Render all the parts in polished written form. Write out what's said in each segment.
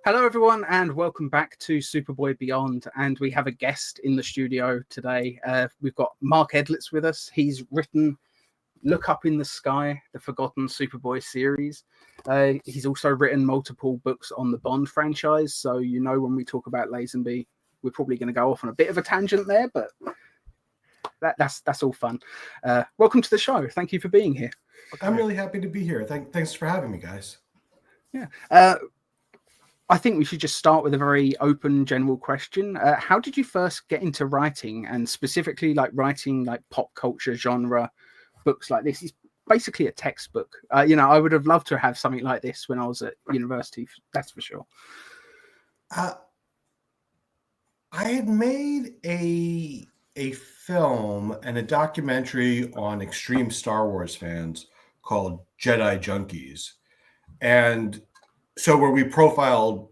Hello, everyone, and welcome back to Superboy Beyond. And we have a guest in the studio today. We've got Mark Edlitz with us. He's written Look Up in the Sky, the Forgotten Superboy series. He's also written multiple books on the Bond franchise. So, you know, when we talk about Lazenby, we're probably going to go off on a bit of a tangent there, but that's all fun. Welcome to the show. Thank you for being here. I'm really happy to be here. Thanks for having me, guys. Yeah. I think we should just start with a very open, general question. How did you first get into writing, and specifically like writing like pop culture genre books like this? It's basically a textbook. I would have loved to have something like this when I was at university. That's for sure. I had made a film and a documentary on extreme Star Wars fans called Jedi Junkies. And so where we profiled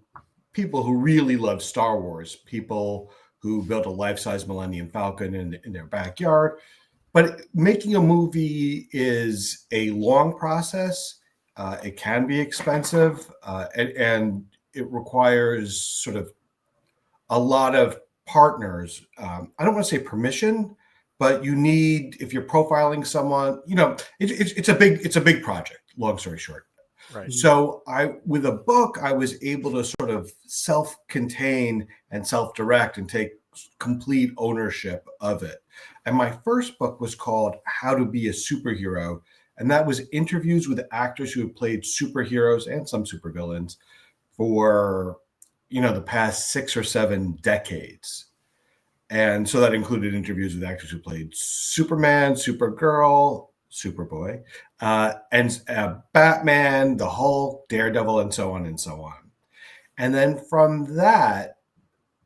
people who really love Star Wars, people who built a life-size Millennium Falcon in their backyard. But making a movie is a long process. It can be expensive, and it requires sort of a lot of partners. I don't want to say permission, but you need, if you're profiling someone, it's a big project, long story short. Right. So with a book, I was able to sort of self-contain and self-direct and take complete ownership of it. And my first book was called How to Be a Superhero. And that was interviews with actors who have played superheroes and some supervillains for, the past 6 or 7 decades. And so that included interviews with actors who played Superman, Supergirl, Superboy, and Batman, the Hulk, Daredevil, and so on and so on. And then from that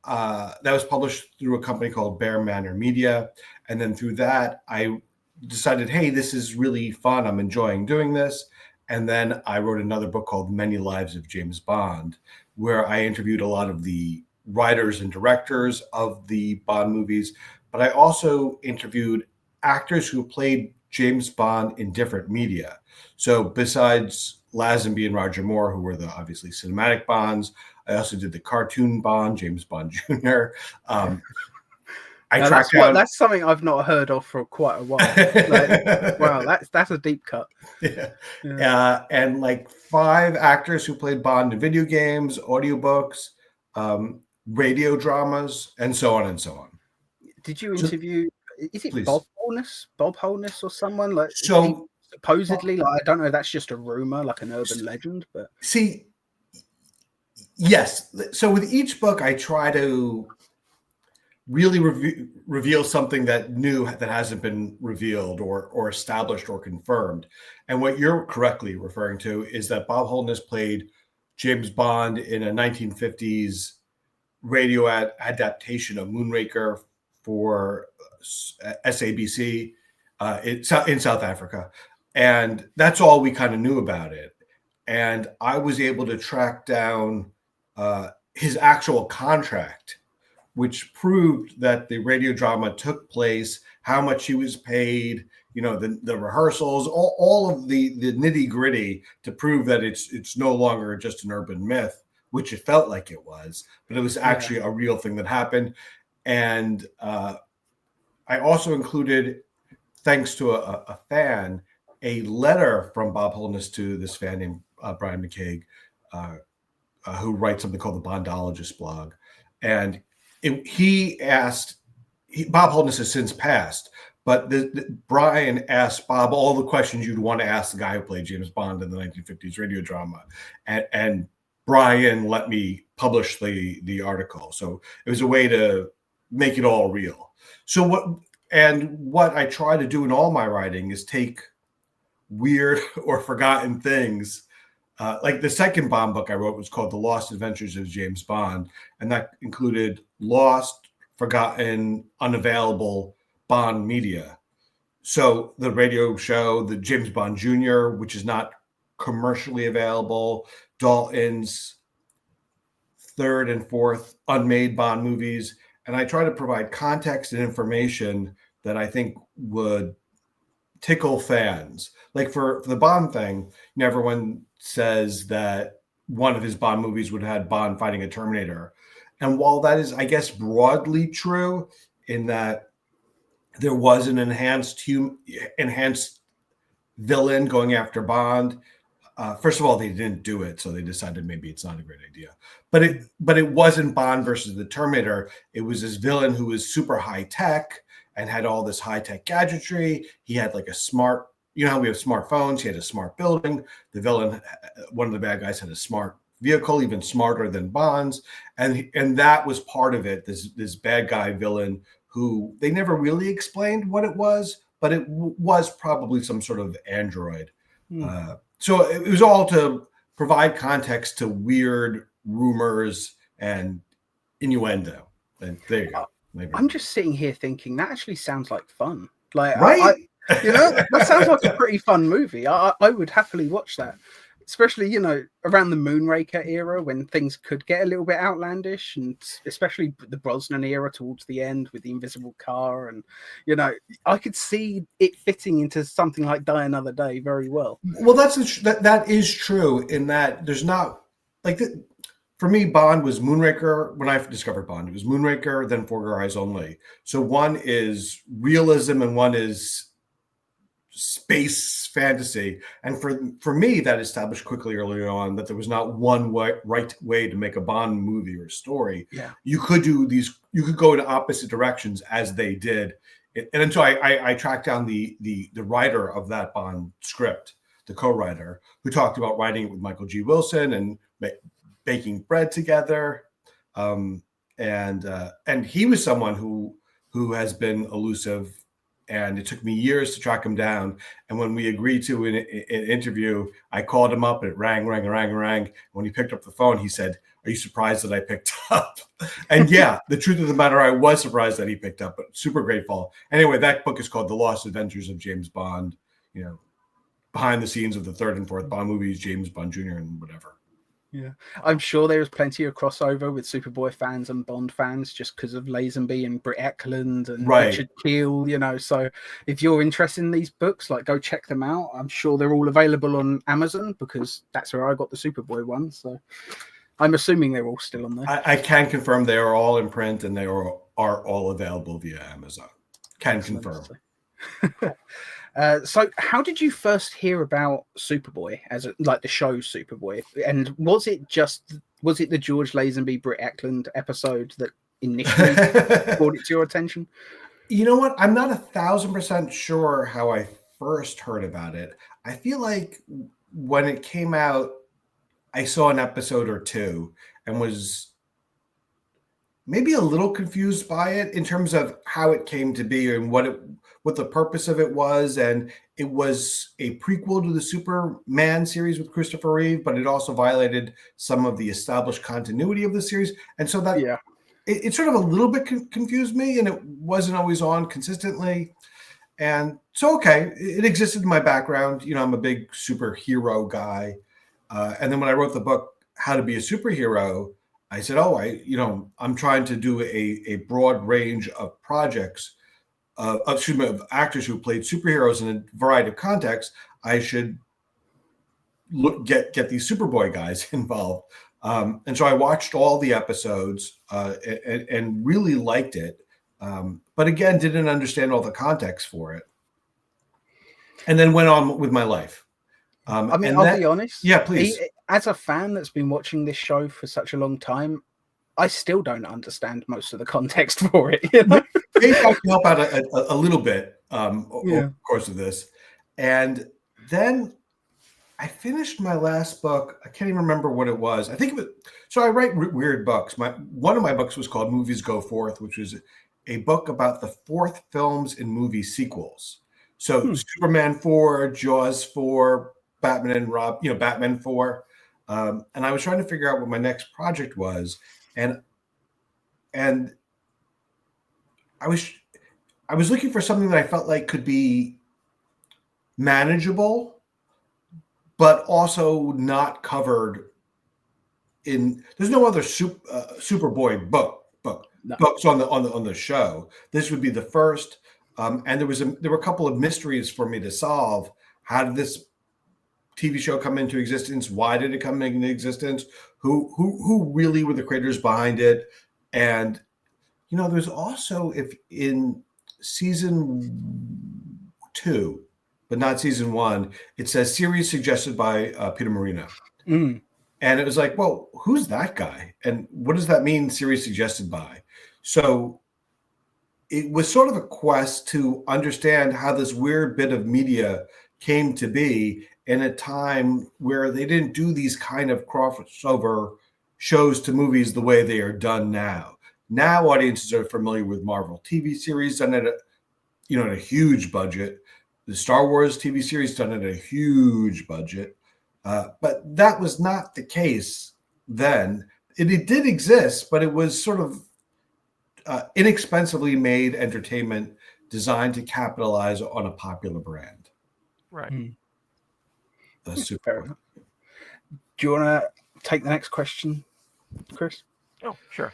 was published through a company called Bear Manor Media. And then through that, I decided, hey, this is really fun. I'm enjoying doing this. And then I wrote another book called Many Lives of James Bond, where I interviewed a lot of the writers and directors of the Bond movies. But I also interviewed actors who played James Bond in different media. So besides Lazenby and Roger Moore, who were the obviously cinematic Bonds, I also did the cartoon Bond, James Bond Jr. That's something I've not heard of for quite a while. Wow, that's a deep cut. Yeah. And like 5 actors who played Bond in video games, audiobooks, radio dramas, and so on and so on. Did you interview? Is it Please. Bob Holness or someone like? So supposedly, I don't know if that's just a rumor, like an urban legend, but yes. So with each book, I try to really reveal something that hasn't been revealed or established or confirmed. And what you're correctly referring to is that Bob Holness played James Bond in a 1950s radio adaptation of Moonraker for SABC in South Africa. And that's all we kind of knew about it. And I was able to track down his actual contract, which proved that the radio drama took place, how much he was paid, the rehearsals, all of the nitty gritty to prove that it's no longer just an urban myth, which it felt like it was, but it was actually a real thing that happened. And I also included, thanks to a fan, a letter from Bob Holness to this fan named Brian McCaig, who writes something called the Bondologist blog. And Bob Holness has since passed, but Brian asked Bob all the questions you'd want to ask the guy who played James Bond in the 1950s radio drama. And Brian let me publish the article. So it was a way to make it all real. So what I try to do in all my writing is take weird or forgotten things. Like the second Bond book I wrote was called The Lost Adventures of James Bond. And that included lost, forgotten, unavailable Bond media. So the radio show, the James Bond Jr., which is not commercially available, Dalton's third and fourth unmade Bond movies, and I try to provide context and information that I think would tickle fans. Like for the Bond thing, everyone says that one of his Bond movies would have had Bond fighting a Terminator. And while that is, I guess, broadly true in that there was an enhanced villain going after Bond. First of all, they didn't do it, so they decided maybe it's not a great idea. But it wasn't Bond versus the Terminator. It was this villain who was super high tech and had all this high tech gadgetry. He had like a smart, how we have smartphones. He had a smart building. The villain, one of the bad guys, had a smart vehicle, even smarter than Bond's, and that was part of it. This bad guy villain who they never really explained what it was, but it was probably some sort of android. So it was all to provide context to weird rumors and innuendo. And there you go. I'm just sitting here thinking that actually sounds like fun. Like, right? That sounds like a pretty fun movie. I would happily watch that. Especially, around the Moonraker era when things could get a little bit outlandish, and especially the Brosnan era towards the end with the invisible car. And, I could see it fitting into something like Die Another Day very well. Well, that is true in that there's not like for me, Bond was Moonraker. When I discovered Bond, it was Moonraker, then For Your Eyes Only. So one is realism and one is space fantasy, and for me that established quickly early on that there was not one right way to make a Bond movie or story. You could go in opposite directions as they did, and until I tracked down the writer of that Bond script, the co-writer, who talked about writing it with Michael G. Wilson and baking bread together, and he was someone who has been elusive. And it took me years to track him down. And when we agreed to an interview, I called him up and it rang. When he picked up the phone, he said, "Are you surprised that I picked up?" And yeah, the truth of the matter, I was surprised that he picked up, but super grateful. Anyway, that book is called The Lost Adventures of James Bond, behind the scenes of the third and fourth Bond movies, James Bond Jr. and whatever. Yeah, I'm sure there was plenty of crossover with Superboy fans and Bond fans just because of Lazenby and Britt Ekland and Richard Keel, so if you're interested in these books, go check them out. I'm sure they're all available on Amazon because that's where I got the Superboy one, so I'm assuming they're all still on there. I can confirm they are all in print and they are all available via Amazon. Can confirm. So how did you first hear about Superboy as the show Superboy? And was it the George Lazenby, Britt Ekland episode that initially brought it to your attention? You know what? I'm not 1,000% sure how I first heard about it. I feel like when it came out, I saw an episode or two and was maybe a little confused by it in terms of how it came to be and what the purpose of it was. And it was a prequel to the Superman series with Christopher Reeve, but it also violated some of the established continuity of the series. And so that it sort of a little bit confused me, and it wasn't always on consistently. And so, okay, it existed in my background. I'm a big superhero guy. And then when I wrote the book, How to Be a Superhero, I said, I'm trying to do a broad range of projects, of actors who played superheroes in a variety of contexts. I should get these Superboy guys involved. And so I watched all the episodes and really liked it. But again, didn't understand all the context for it. And then went on with my life. I'll be honest. Yeah, please. As a fan that's been watching this show for such a long time, I still don't understand most of the context for it. Maybe I can help out a little bit over the course of this. And then I finished my last book. I can't even remember what it was. I think it was, so I write weird books. One of my books was called Movies Go Forth, which was a book about the fourth films and movie sequels. So Superman 4, Jaws 4, Batman and Batman 4. And I was trying to figure out what my next project was. And I was looking for something that I felt like could be manageable, but also not covered in. There's no other Superboy books on the show. This would be the first, and there were a couple of mysteries for me to solve. How did this TV show come into existence? Why did it come into existence? Who really were the creators behind it? And there's also, if in season 2, but not season 1, it says series suggested by Peter Marino. Mm. And it was like, well, who's that guy? And what does that mean, series suggested by? So it was sort of a quest to understand how this weird bit of media came to be in a time where they didn't do these kind of crossover shows to movies the way they are done now. Now audiences are familiar with Marvel TV series done at a huge budget. The Star Wars TV series done at a huge budget. But that was not the case then. It did exist, but it was sort of inexpensively made entertainment designed to capitalize on a popular brand. Right. Super. Do you want to take the next question, Chris? Oh, sure.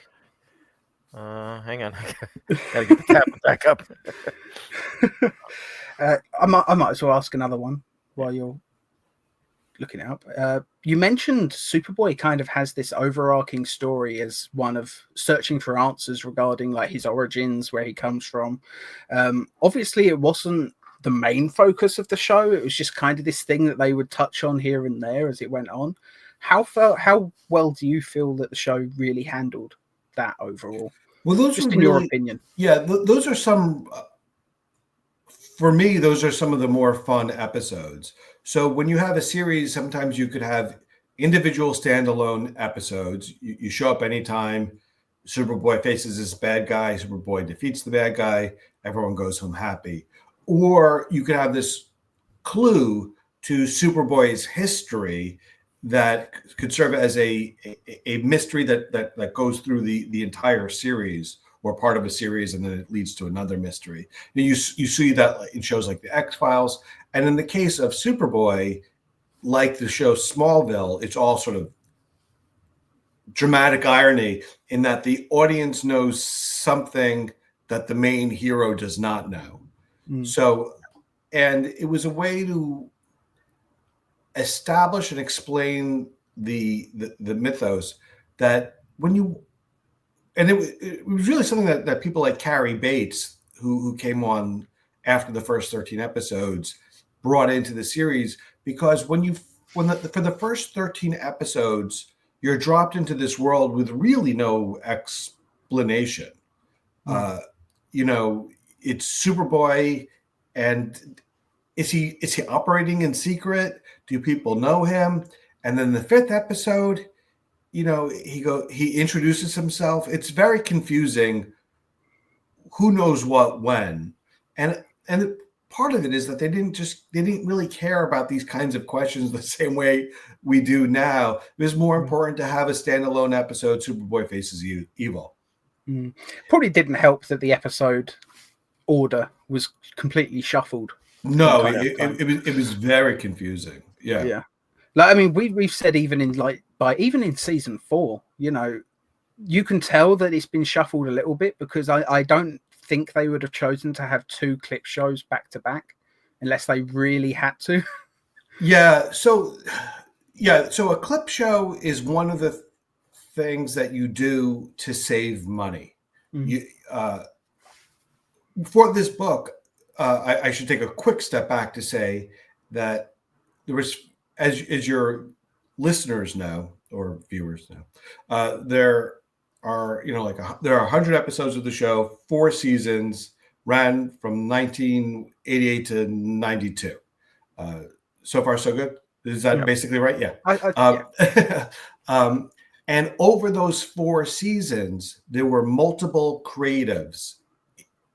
Hang on. Gotta get the tablet back up. I might as well ask another one while you're looking it up. You mentioned Superboy kind of has this overarching story as one of searching for answers regarding like his origins, where he comes from. Obviously, it wasn't the main focus of the show. It was just kind of this thing that they would touch on here and there as it went on. How well do you feel that the show really handled that overall? Well, those just are in your opinion. Yeah, those are some. For me, those are some of the more fun episodes. So when you have a series, sometimes you could have individual standalone episodes. You show up anytime. Superboy faces this bad guy. Superboy defeats the bad guy. Everyone goes home happy. Or you could have this clue to Superboy's history that could serve as a mystery that goes through the entire series, or part of a series, and then it leads to another mystery. You see that in shows like the X-Files. And in the case of Superboy, like the show Smallville, it's all sort of dramatic irony in that the audience knows something that the main hero does not know. So, and it was a way to establish and explain the mythos that when you, and it was really something that people like Carrie Bates, who came on after the first 13 episodes, brought into the series, because for the first 13 episodes, you're dropped into this world with really no explanation. It's Superboy, and is he operating in secret? Do people know him? And then the 5th episode, he introduces himself. It's very confusing. Who knows what when? And part of it is that they didn't really care about these kinds of questions the same way we do now. It was more important to have a standalone episode, Superboy faces evil. Probably didn't help that the episode order was completely shuffled. No, it was very confusing. Yeah. Like, I mean, we've said even in season 4, you can tell that it's been shuffled a little bit, because I don't think they would have chosen to have 2 clip shows back to back unless they really had to. So a clip show is one of the things that you do to save money. For this book, I should take a quick step back to say that there was, as your listeners know, or viewers know, there are 100 episodes of the show, 4 seasons, ran from 1988 to 92. So far, so good. Is that basically right? Yeah. And over those 4 seasons, there were multiple creatives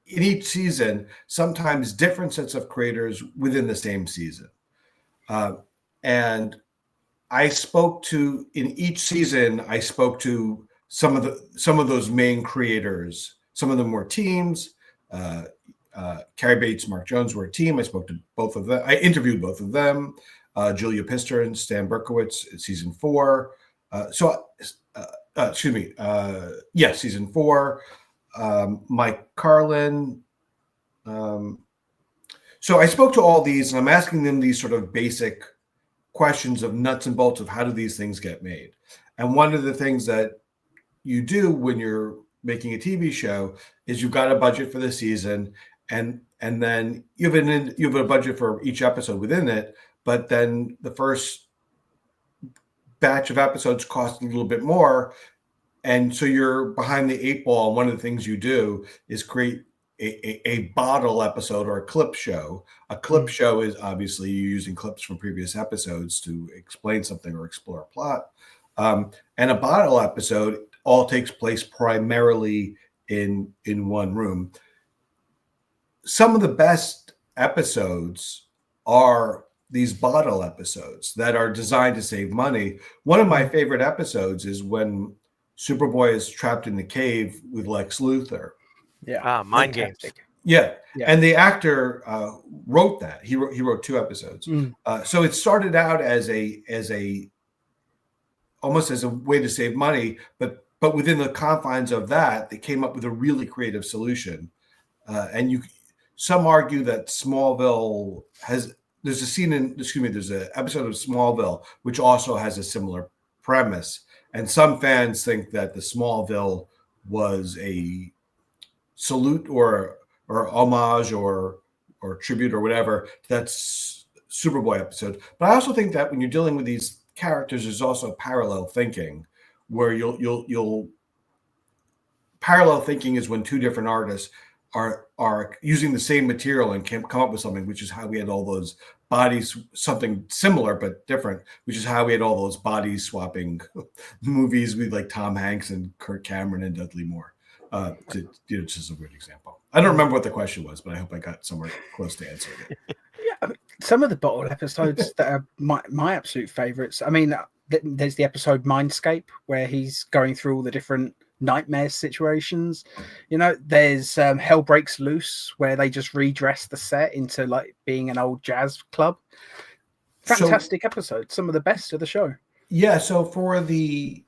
in each season, sometimes different sets of creators within the same season. And in each season, I spoke to some of those main creators. Some of them were teams. Carrie Bates, Mark Jones were a team. I spoke to both of them. I interviewed both of them. Julia Pister and Stan Berkowitz, season 4. Season 4. Mike Carlin. So I spoke to all these, and I'm asking them these sort of basic questions of nuts and bolts of how do these things get made. And one of the things that you do when you're making a TV show is you've got a budget for the season, and then you have a budget for each episode within it, but then the first batch of episodes cost a little bit more, and so you're behind the 8 ball. And one of the things you do is create a bottle episode or a clip show. A clip show is obviously you're using clips from previous episodes to explain something or explore a plot. And a bottle episode all takes place primarily in one room. Some of the best episodes are these bottle episodes that are designed to save money. One of my favorite episodes is when Superboy is trapped in the cave with Lex Luthor. Yeah, Mind Games. Yeah, and the actor wrote that. He wrote 2 episodes. So it started out as a almost as a way to save money, but within the confines of that, they came up with a really creative solution. And some argue that Smallville there's an episode of Smallville which also has a similar premise, and some fans think that the Smallville was a salute or homage or tribute or whatever. That's Superboy episode. But I also think that when you're dealing with these characters, there's also parallel thinking, where you'll parallel thinking is when 2 different artists are using the same material and can come up with something, which is how we had all those bodies, something similar but different, which is how we had all those body swapping movies with like Tom Hanks and Kirk Cameron and Dudley Moore. Just a weird example. I don't remember what the question was, but I hope I got somewhere close to answering it. Yeah, some of the bottle episodes that are my absolute favorites. I mean, there's the episode Mindscape where he's going through all the different nightmare situations. There's Hell Breaks Loose where they just redress the set into like being an old jazz club. Fantastic episode. Some of the best of the show. Yeah. So for the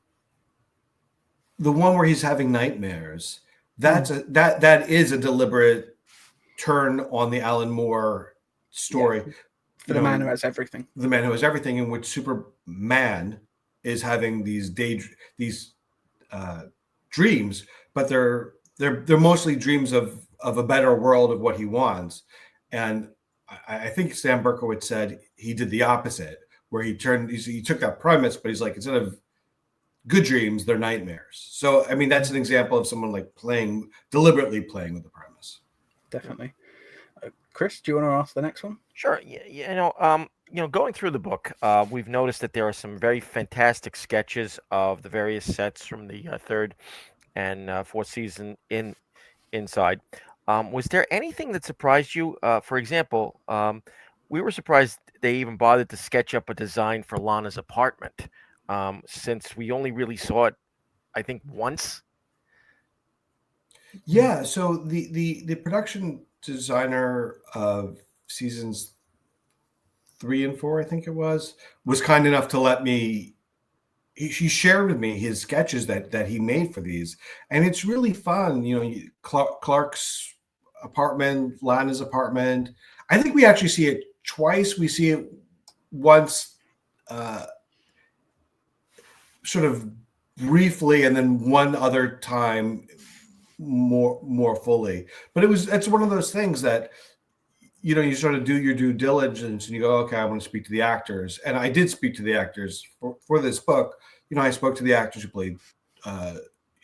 one where he's having nightmares, that is a deliberate turn on the Alan Moore story. Yeah. For the man who has everything. The man who has everything, in which Superman is having these dreams, but they're mostly dreams of a better world, of what he wants. And I think Stan Berkowitz said he did the opposite, where he took that premise, but he's like, instead of good dreams, they're nightmares. So I mean, that's an example of someone like deliberately playing with the premise. Definitely. Chris, do you want to ask the next one? Sure. Going through the book, we've noticed that there are some very fantastic sketches of the various sets from the 3rd and 4th season inside. Was there anything that surprised you? For example, we were surprised they even bothered to sketch up a design for Lana's apartment, since we only really saw it, I think, once. Yeah. So the production designer of seasons 3 and 4, I think it was kind enough to let me. He shared with me his sketches that he made for these, and it's really fun. Clark's apartment, Lana's apartment. I think we actually see it twice. We see it once, sort of briefly, and then one other time more fully. But it's one of those things that you sort of do your due diligence and you go, okay, I want to speak to the actors. And I did speak to the actors for this book. I spoke to the actors who played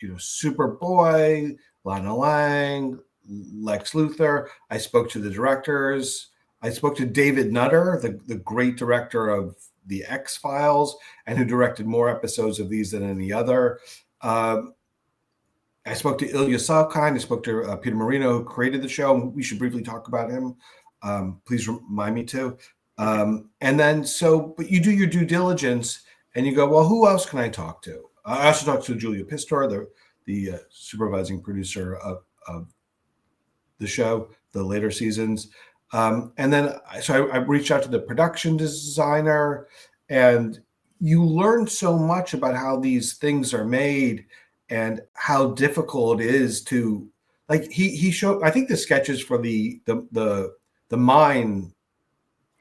Superboy, Lana Lang, Lex Luthor. I spoke to the directors. I spoke to David Nutter, the great director of the X-Files, and who directed more episodes of these than any other. I spoke to Ilya Salkind. I spoke to Peter Marino, who created the show. We should briefly talk about him. Please remind me to. And then, but you do your due diligence and you go, well, who else can I talk to? I also talked to Julia Pistor, the supervising producer of the show, the later seasons. And then I reached out to the production designer, and you learn so much about how these things are made and how difficult it is to, like, he showed, I think the sketches for the mine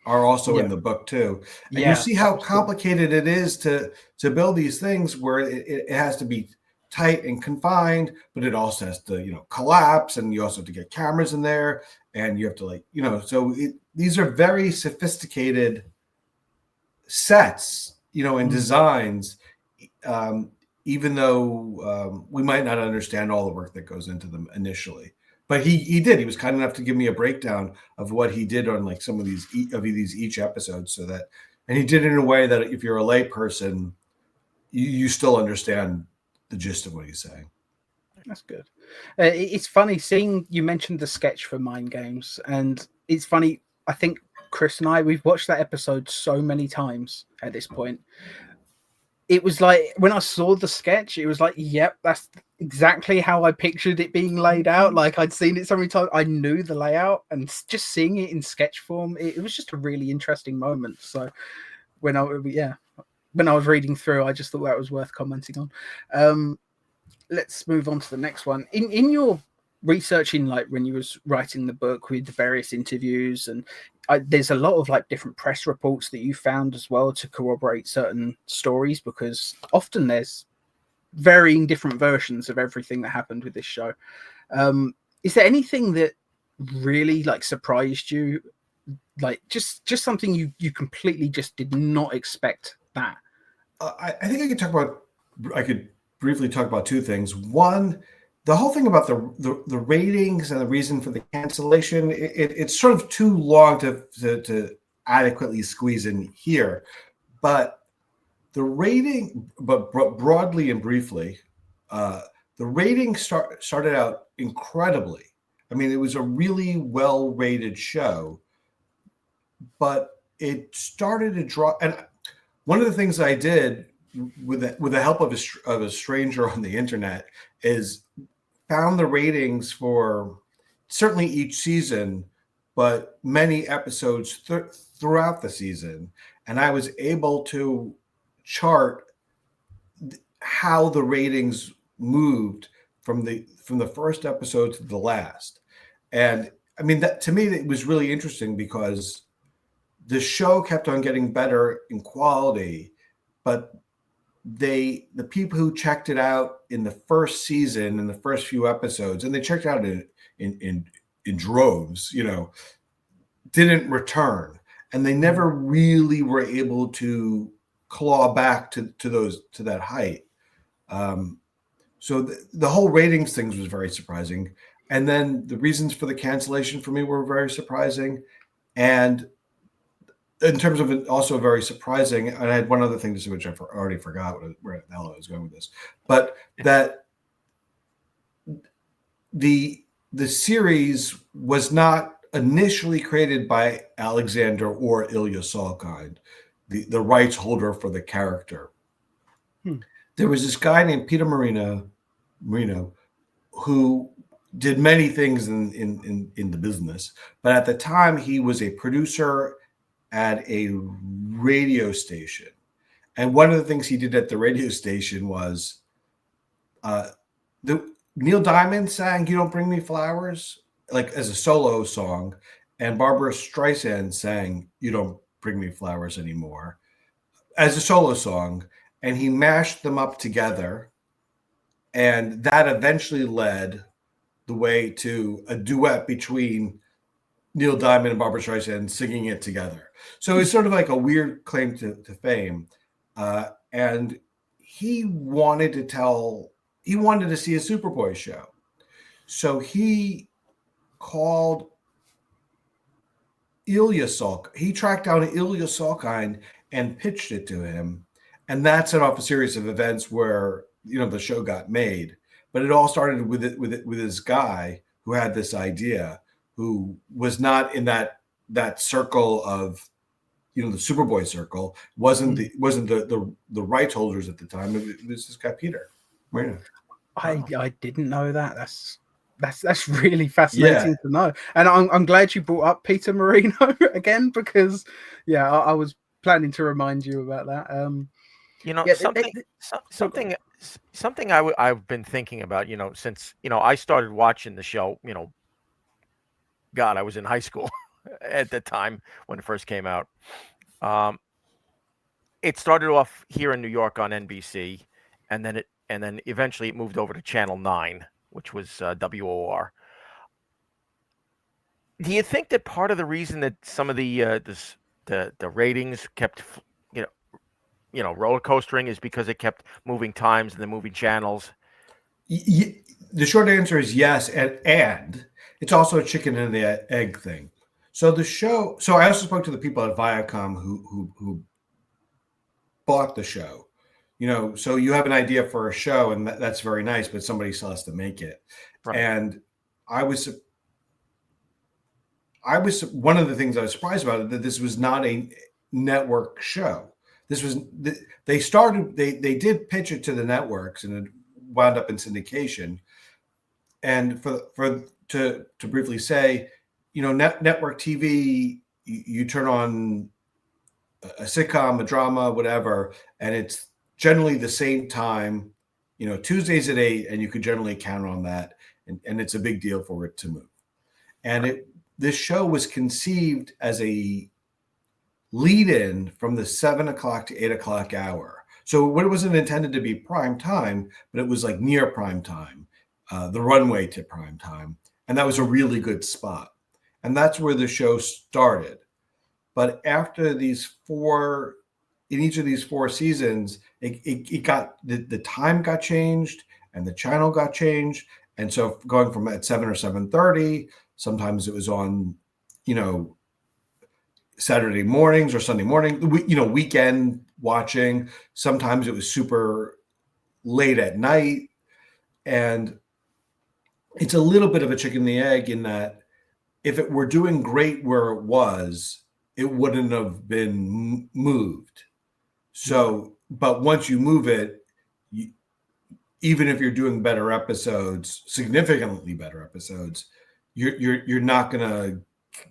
are also in the book too. And you see how complicated it is to build these things where it has to be tight and confined, but it also has to, collapse, and you also have to get cameras in there, and you have to, so these are very sophisticated sets, and designs, even though we might not understand all the work that goes into them initially. But he did. He was kind enough to give me a breakdown of what he did on like some of these each episode, so that, and he did it in a way that if you're a lay person, you still understand the gist of what he's saying. That's good. It's funny seeing you mentioned the sketch for Mind Games, and it's funny. I think Chris and we've watched that episode so many times at this point. It was like when I saw the sketch, it was like, yep, that's exactly how I pictured it being laid out. Like I'd seen it so many times, I knew the layout, and just seeing it in sketch form, it was just a really interesting moment. So when I was reading through, I just thought that was worth commenting on. Let's move on to the next one. In your researching, like when you was writing the book with the various interviews, and there's a lot of like different press reports that you found as well to corroborate certain stories, because often there's varying different versions of everything that happened with this show. Is there anything that really like surprised you, like just something you completely just did not expect that? I think I could briefly talk about two things. One, the whole thing about the ratings and the reason for the cancellation, it's sort of too long to adequately squeeze in here. But the rating, but broadly and briefly, the rating started out incredibly. I mean, it was a really well-rated show, but it started to drop. And one of the things I did with the help of a stranger on the internet is found the ratings for certainly each season, but many episodes throughout the season. And I was able to chart how the ratings moved from the first episode to the last. And I mean, that to me, it was really interesting because the show kept on getting better in quality, but the people who checked it out in the first season, in the first few episodes, and they checked out in droves, didn't return, and they never really were able to claw back to that height. So the whole ratings things was very surprising, and then the reasons for the cancellation for me were very surprising, and in terms of it, also very surprising. And I had one other thing to say, which I already forgot where the hell I was going with this, but that the series was not initially created by Alexander or Ilya Salkind, the rights holder for the character. There was this guy named Peter Marino, who did many things in the business, but at the time he was a producer at a radio station. And one of the things he did at the radio station was Neil Diamond sang "You Don't Bring Me Flowers" like as a solo song, and Barbara Streisand sang "You Don't Bring Me Flowers Anymore" as a solo song, and he mashed them up together, and that eventually led the way to a duet between Neil Diamond and Barbara Streisand singing it together. So it's sort of like a weird claim to fame. And he wanted to see a Superboy show. So he called Ilya Salkind. He tracked down Ilya Salkind and pitched it to him. And that set off a series of events where, the show got made. But it all started with this guy who had this idea, who was not in that circle of, the Superboy circle, wasn't the rights holders at the time. It was this guy Peter Marino. I didn't know that. That's really fascinating to know, and I'm glad you brought up Peter Marino again, because I was planning to remind you about that. Something I've been thinking about, since I started watching the show. God, I was in high school at the time when it first came out. It started off here in New York on NBC, and then eventually it moved over to Channel 9, which was WOR. Do you think that part of the reason that some of the ratings kept roller coastering is because it kept moving times and then moving channels? The short answer is yes, and it's also a chicken and the egg thing. So the show. So I also spoke to the people at Viacom who bought the show. So you have an idea for a show, and that's very nice, but somebody still has to make it. Right. And I was one of the things I was surprised about it, that this was not a network show. This was they did pitch it to the networks, and it wound up in syndication. And to briefly say, network TV, you turn on a sitcom, a drama, whatever, and it's generally the same time, Tuesdays at 8, and you could generally count on that, and it's a big deal for it to move. And this show was conceived as a lead-in from the 7 o'clock to 8 o'clock hour. So it wasn't intended to be prime time, but it was like near prime time, the runway to prime time. And that was a really good spot. And that's where the show started. But after in each of these 4 seasons, it got, the time got changed and the channel got changed. And so going from at 7 or 7:30, sometimes it was on, Saturday mornings or Sunday morning, weekend watching. Sometimes it was super late at night. And it's a little bit of a chicken and the egg in that if it were doing great where it was, it wouldn't have been moved. So, but once you move it, even if you're doing better episodes, significantly better episodes, you're not going to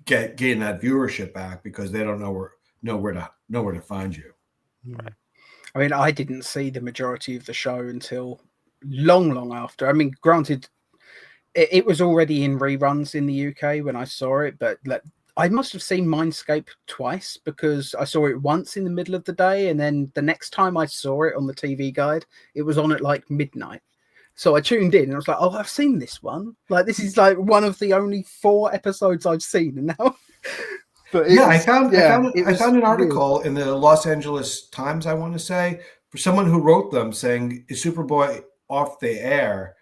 gain that viewership back because they don't know where to find you. Right. I mean, I didn't see the majority of the show until long after. I mean, granted, it was already in reruns in the UK when I saw it, but I must have seen Mindscape twice, because I saw it once in the middle of the day, and then the next time I saw it on the TV guide, it was on at like midnight. So I tuned in and I was like, oh, I've seen this one. Like, this is like one of the only 4 episodes I've seen. And now, but I found an article in the Los Angeles Times, I want to say, for someone who wrote them saying, is Superboy off the air?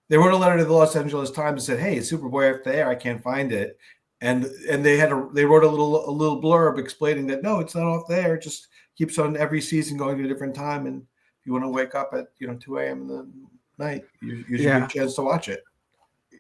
They wrote a letter to the Los Angeles Times and said, hey, is Superboy off the air? I can't find it. And they wrote a little blurb explaining that, no, it's not off the air. It just keeps on every season going to a different time. And if you want to wake up at 2 a.m. in the night, you get a chance to watch it,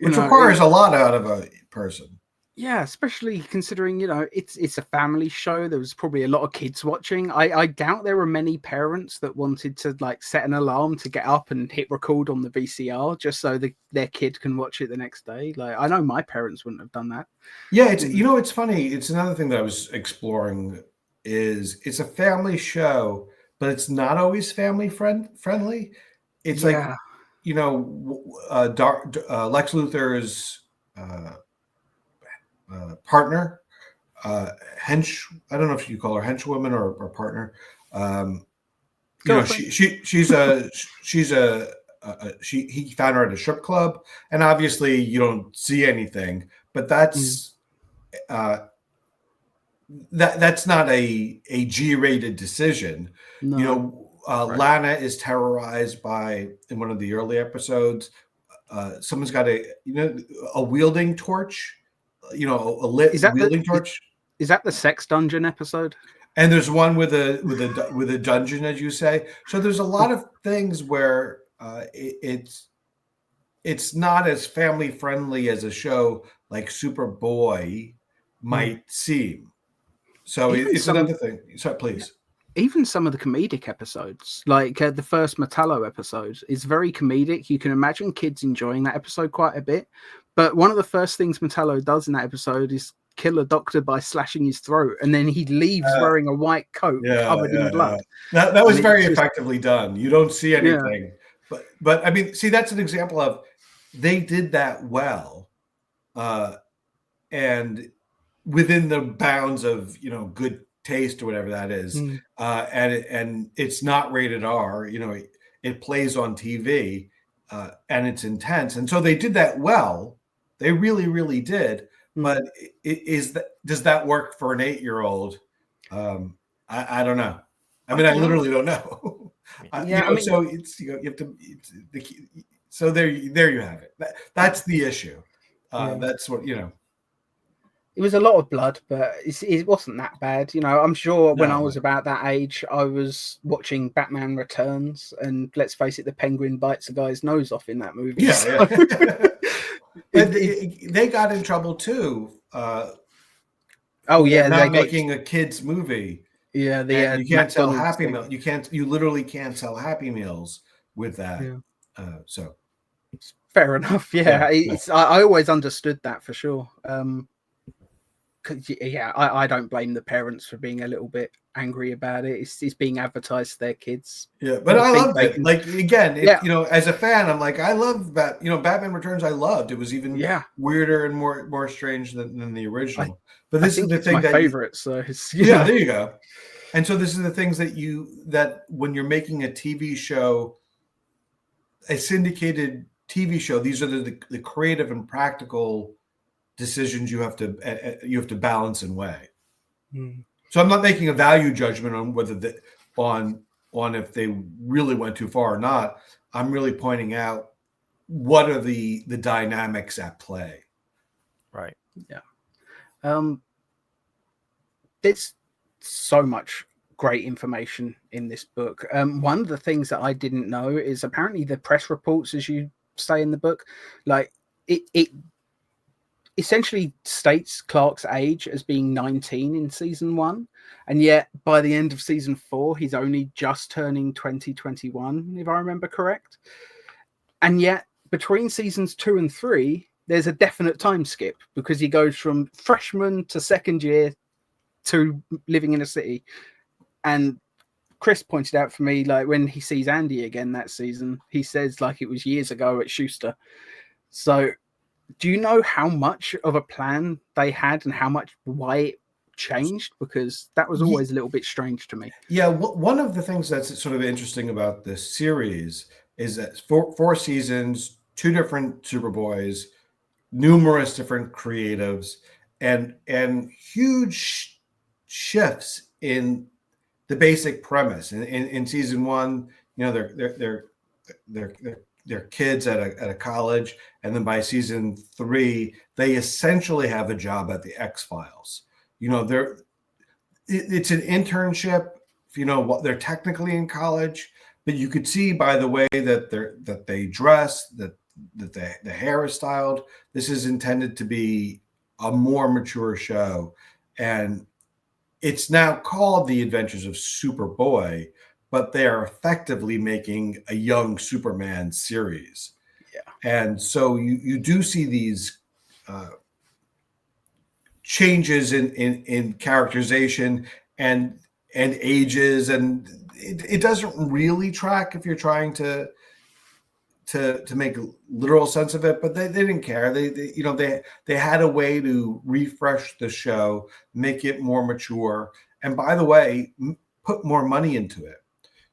which requires a lot out of a person. Yeah, especially considering, it's a family show. There was probably a lot of kids watching. I doubt there were many parents that wanted to like set an alarm to get up and hit record on the VCR just so their kid can watch it the next day. Like, I know my parents wouldn't have done that. Yeah, it's funny. It's another thing that I was exploring is it's a family show, but it's not always family friendly. It's like, Lex Luthor's partner, hench. I don't know if you call her henchwoman or partner. He found her at a strip club, and obviously you don't see anything, but that's that's not a G-rated decision. No. Right. Lana is terrorized by, in one of the early episodes, someone's got a wielding torch. A lit wielding torch. Is that the sex dungeon episode? And there's one with a dungeon, as you say. So there's a lot of things where it's not as family friendly as a show like Superboy might seem. So it's another thing. So please. even some of the comedic episodes, like the first Metallo episode, is very comedic. You can imagine kids enjoying that episode quite a bit. But one of the first things Metallo does in that episode is kill a doctor by slashing his throat, and then he leaves wearing a white coat covered in blood. That was very effectively done. You don't see anything, but I mean, see, that's an example of they did that well, and within the bounds of good taste or whatever that is, and it's not rated R. It plays on TV, and it's intense, and so they did that well. They really, really did. But does that work for an 8-year-old? I don't know. I mean, I literally don't know. So it's you have to. So there you have it. That's the issue. That's what It was a lot of blood, but it wasn't that bad. I'm sure when I was about that age, I was watching Batman Returns, and let's face it, the Penguin bites a guy's nose off in that movie. They got in trouble too. They're making a kids movie. Yeah, you can't sell Happy Meals. You literally can't sell Happy Meals with that. So fair enough. I always understood that for sure. I don't blame the parents for being a little bit angry about it. It's being advertised to their kids. Yeah, but I loved it. Like again, as a fan, I'm like, I love that. Batman Returns. I loved. It was even weirder and more strange than the original. But this is the thing that favorite. So there you go. And so this is the things that when you're making a TV show, a syndicated TV show, these are the creative and practical decisions you have to balance and weigh. So I'm not making a value judgment on whether on if they really went too far or not. I'm really pointing out what are the dynamics at play. Right. Yeah. There's so much great information in this book. One of the things that I didn't know is apparently the press reports, as you say in the book, like it essentially states Clark's age as being 19 in season 1, and yet by the end of season 4 he's only just turning 2021, if I remember correct. And yet between seasons 2 and 3 there's a definite time skip, because he goes from freshman to second year to living in a city. And Chris pointed out for me, like, when he sees Andy again that season, he says like it was years ago at Schuster. So do you know how much of a plan they had and why it changed? Because that was always a little bit strange to me. Yeah, one of the things that's sort of interesting about this series is that 4 seasons, 2 different Superboys, numerous different creatives, and huge shifts in the basic premise. In season 1, they're kids at a college, and then by season 3 they essentially have a job at the X-Files. It's an internship. They're technically in college, but you could see by the way that they dress, that the hair is styled. This is intended to be a more mature show, and it's now called The Adventures of Superboy, but they are effectively making a young Superman series. Yeah. And so you do see these changes in characterization and ages, and it doesn't really track if you're trying to make literal sense of it, but they didn't care. They had a way to refresh the show, make it more mature, and by the way, put more money into it.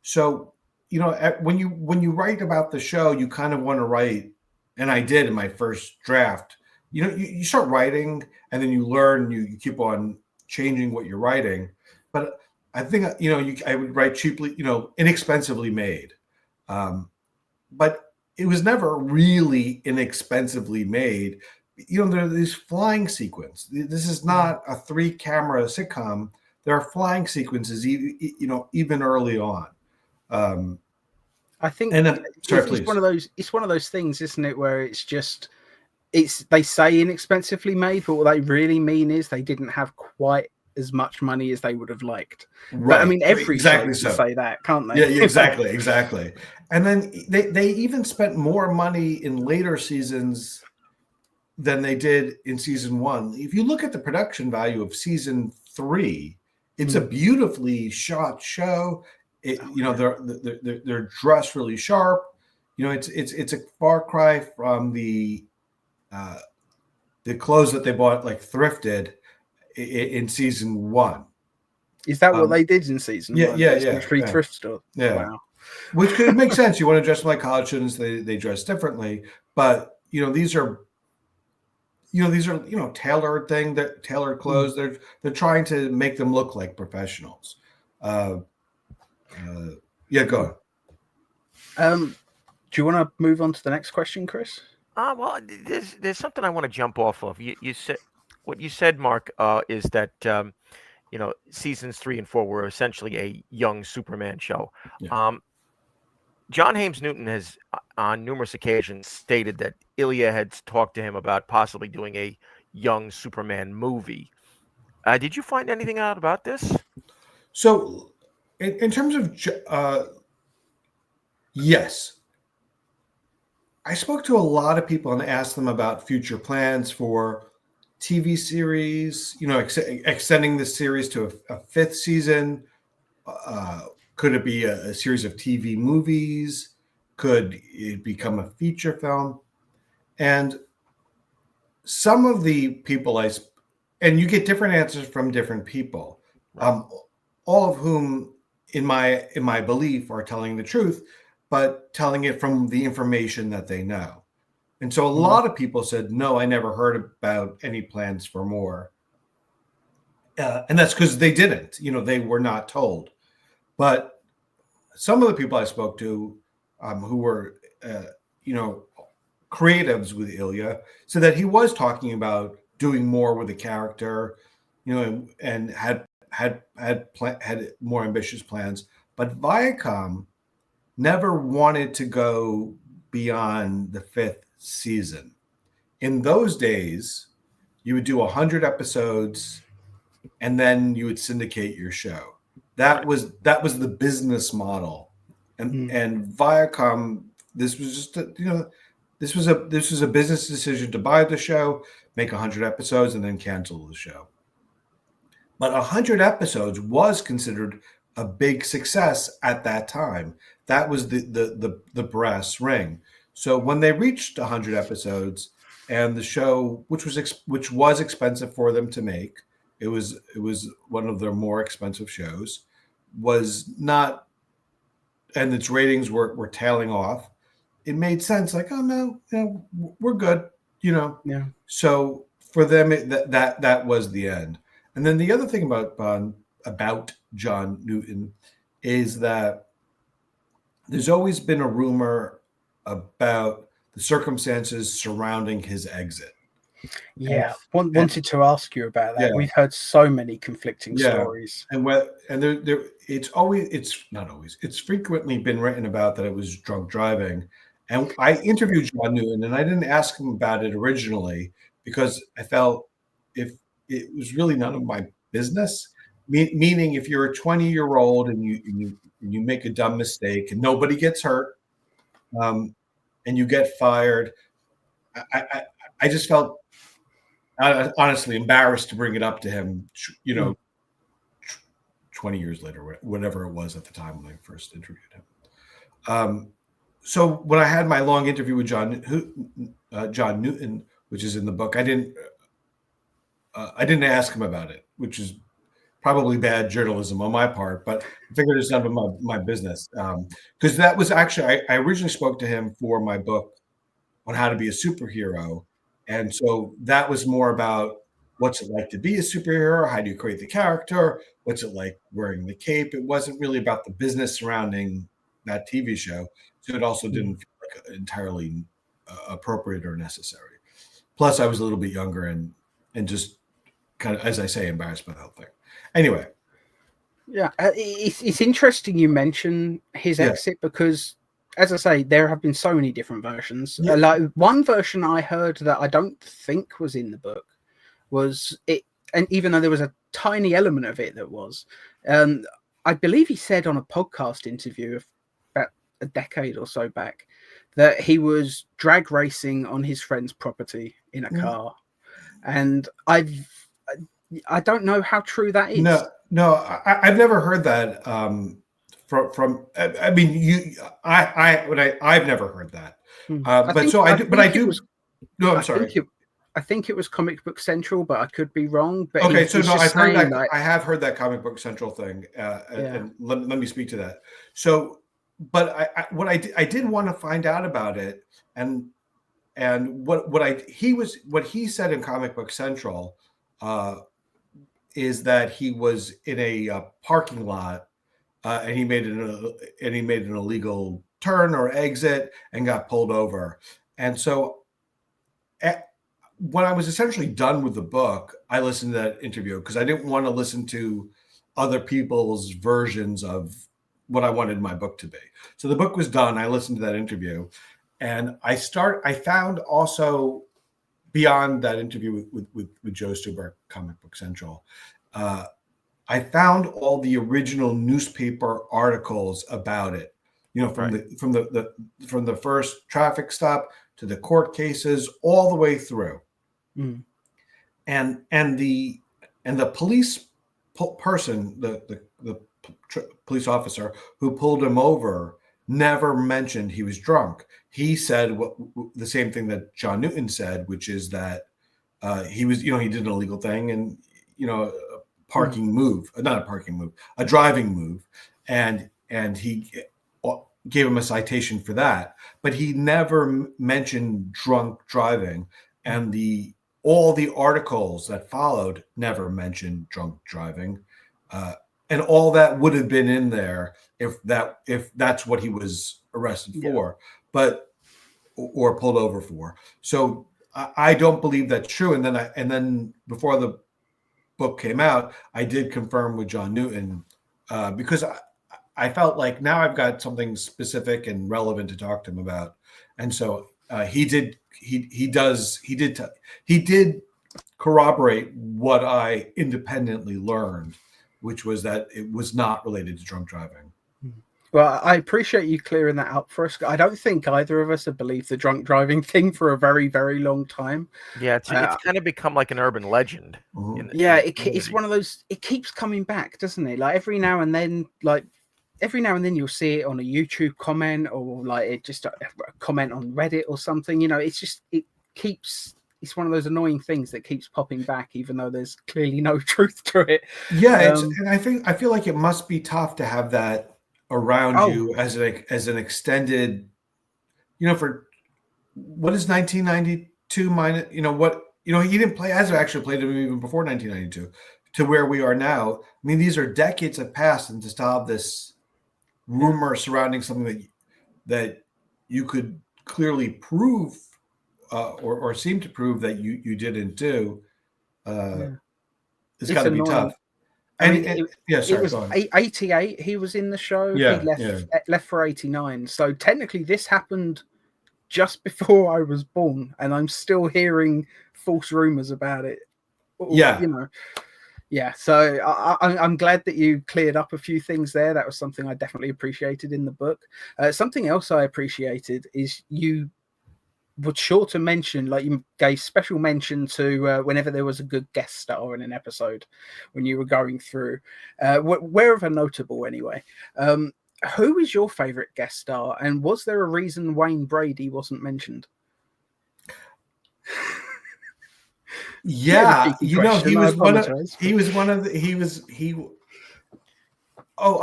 So, when you write about the show, you kind of want to write, and I did in my first draft. You start writing, and then you learn, you keep on changing what you're writing. But I think I would write cheaply, inexpensively made, but it was never really inexpensively made. There are these flying sequences. This is not a 3-camera sitcom. There are flying sequences, even early on. I think it's one of those. It's one of those things, isn't it, where they say inexpensively made, but what they really mean is they didn't have quite as much money as they would have liked. Right. But I mean, every exactly show can say that, can't they? Yeah, exactly. And then they even spent more money in later seasons than they did in season 1. If you look at the production value of season 3, it's a beautifully shot show. They're dressed really sharp. It's a far cry from the clothes that they bought like thrifted in season 1. Is that what they did in season 1? Literally thrift store. Yeah. Wow. Which could make sense. You want to dress like college students, they dress differently. But these are tailored tailored clothes. They're trying to make them look like professionals. Go on. Do you want to move on to the next question, Chris? Well, there's something I want to jump off of. You said what you said, Mark, is that seasons 3 and 4 were essentially a young Superman show. Yeah. John Hames Newton has, on numerous occasions, stated that Ilya had talked to him about possibly doing a young Superman movie. Did you find anything out about this? So, in terms of yes. I spoke to a lot of people and asked them about future plans for TV series, extending the series to a 5th season. Could it be a series of TV movies? Could it become a feature film? And some of the people and you get different answers from different people, all of whom, in my belief, are telling the truth, but telling it from the information that they know. And so a lot of people said, no, I never heard about any plans for more. And that's because they didn't, they were not told. But some of the people I spoke to who were, creatives with Ilya, said that he was talking about doing more with the character, and had more ambitious plans. But Viacom never wanted to go beyond the 5th season. In those days, you would do 100 episodes and then you would syndicate your show. That was the business model. And Viacom, this was just this was a business decision to buy the show, make 100 episodes and then cancel the show. But 100 episodes was considered a big success at that time. That was the brass ring. So when they reached 100 episodes, and the show, which was expensive for them to make, it was one of their more expensive shows, was not, and its ratings were tailing off. It made sense. Like, oh no, we're good, Yeah. So for them, that was the end. And then the other thing about John Newton is that there's always been a rumor about the circumstances surrounding his exit. Yeah, wanted to ask you about that. Yeah. We've heard so many conflicting stories, it's frequently been written about that it was drunk driving. And I interviewed John Newton, and I didn't ask him about it originally because I felt if it was really none of my business. Meaning, if you're a 20-year-old and you make a dumb mistake and nobody gets hurt, and you get fired, I just felt honestly embarrassed to bring it up to him. 20 years later, whatever it was at the time when I first interviewed him. So when I had my long interview with John Newton, which is in the book, I didn't ask him about it, which is probably bad journalism on my part, but I figured it's none of my business. Because that was actually, I originally spoke to him for my book on how to be a superhero. And so that was more about what's it like to be a superhero? How do you create the character? What's it like wearing the cape? It wasn't really about the business surrounding that TV show. So it also didn't feel like entirely appropriate or necessary. Plus, I was a little bit younger and just kind of, as I say, embarrassed by the whole thing. Anyway. Yeah, it's interesting you mention his exit because, as I say, there have been so many different versions. Yeah. Like one version I heard that I don't think was in the book was it, and even though there was a tiny element of it that was. I believe he said on a podcast interview about a decade or so back that he was drag racing on his friend's property in a car, and I don't know how true that is. I've never heard that. From I mean, I've never heard that. I think it was Comic Book Central, but I could be wrong. But okay, so no, I've heard that. I have heard that Comic Book Central thing, and let me speak to that. So, but I did want to find out about it, and what he said in Comic Book Central is that he was in a parking lot, and he made an illegal turn or exit and got pulled over, and so. When I was essentially done with the book, I listened to that interview because I didn't want to listen to other people's versions of what I wanted my book to be. So the book was done. I listened to that interview, and I found also beyond that interview with Joe Stuber, Comic Book Central, I found all the original newspaper articles about it. From the first traffic stop to the court cases, all the way through. And the police person, the police officer who pulled him over, never mentioned he was drunk. He said the same thing that John Newton said, which is that he was, he did an illegal thing, and a parking move, not a parking move, a driving move, and he gave him a citation for that, but he never mentioned drunk driving, and all the articles that followed never mentioned drunk driving, and all that would have been in there if that's what he was arrested for, or pulled over for. So I don't believe that's true. And then before the book came out, I did confirm with John Newton, because I felt like now I've got something specific and relevant to talk to him about. And so he did corroborate what I independently learned, which was that it was not related to drunk driving. Well, I appreciate you clearing that up for us. I don't think either of us have believed the drunk driving thing for a very, very long time. Yeah, it's kind of become like an urban legend. It's one of those. It keeps coming back, doesn't it? Like every now and then you'll see it on a YouTube comment, or like it just a comment on Reddit or something. It's one of those annoying things that keeps popping back, even though there's clearly no truth to it. Yeah, and I feel like it must be tough to have that around you as an extended, for what is 1992 minus, he didn't play, hasn't actually played him even before 1992 to where we are now. I mean, these are decades have passed, and to still have this rumor surrounding something that you could clearly prove or seem to prove that you didn't do, it's got to be tough. It was 88. He was in the show. Yeah, he left for 89. So technically, this happened just before I was born, and I'm still hearing false rumors about it. So I'm glad that you cleared up a few things there. That was something I definitely appreciated in the book. Something else I appreciated is you would sure to mention, like you gave special mention to whenever there was a good guest star in an episode when you were going through, wherever notable anyway. Who is your favorite guest star, and was there a reason Wayne Brady wasn't mentioned? Yeah, I'll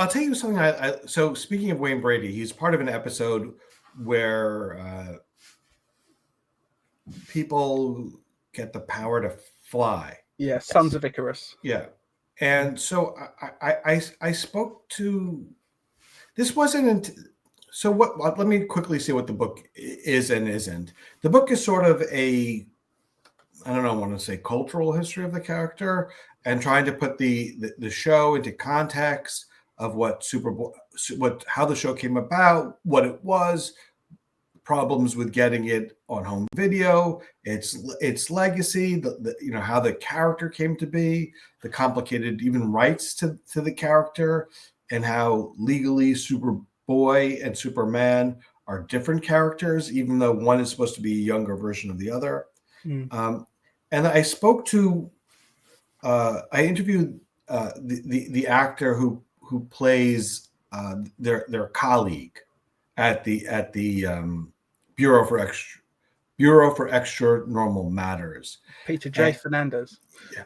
tell you something. So speaking of Wayne Brady, he's part of an episode where people get the power to fly. Yeah, Sons of Icarus. Yeah. And so I spoke to, this wasn't, so what, let me quickly say what the book is and isn't. The book is sort of I want to say cultural history of the character, and trying to put the show into context of what Superboy, how the show came about, what it was, problems with getting it on home video, its legacy, the how the character came to be, the complicated even rights to the character, and how legally Superboy and Superman are different characters, even though one is supposed to be a younger version of the other. And I spoke to, I interviewed the actor who plays their colleague at the Bureau for Extra Normal Matters, Peter J. Fernandez. Yeah,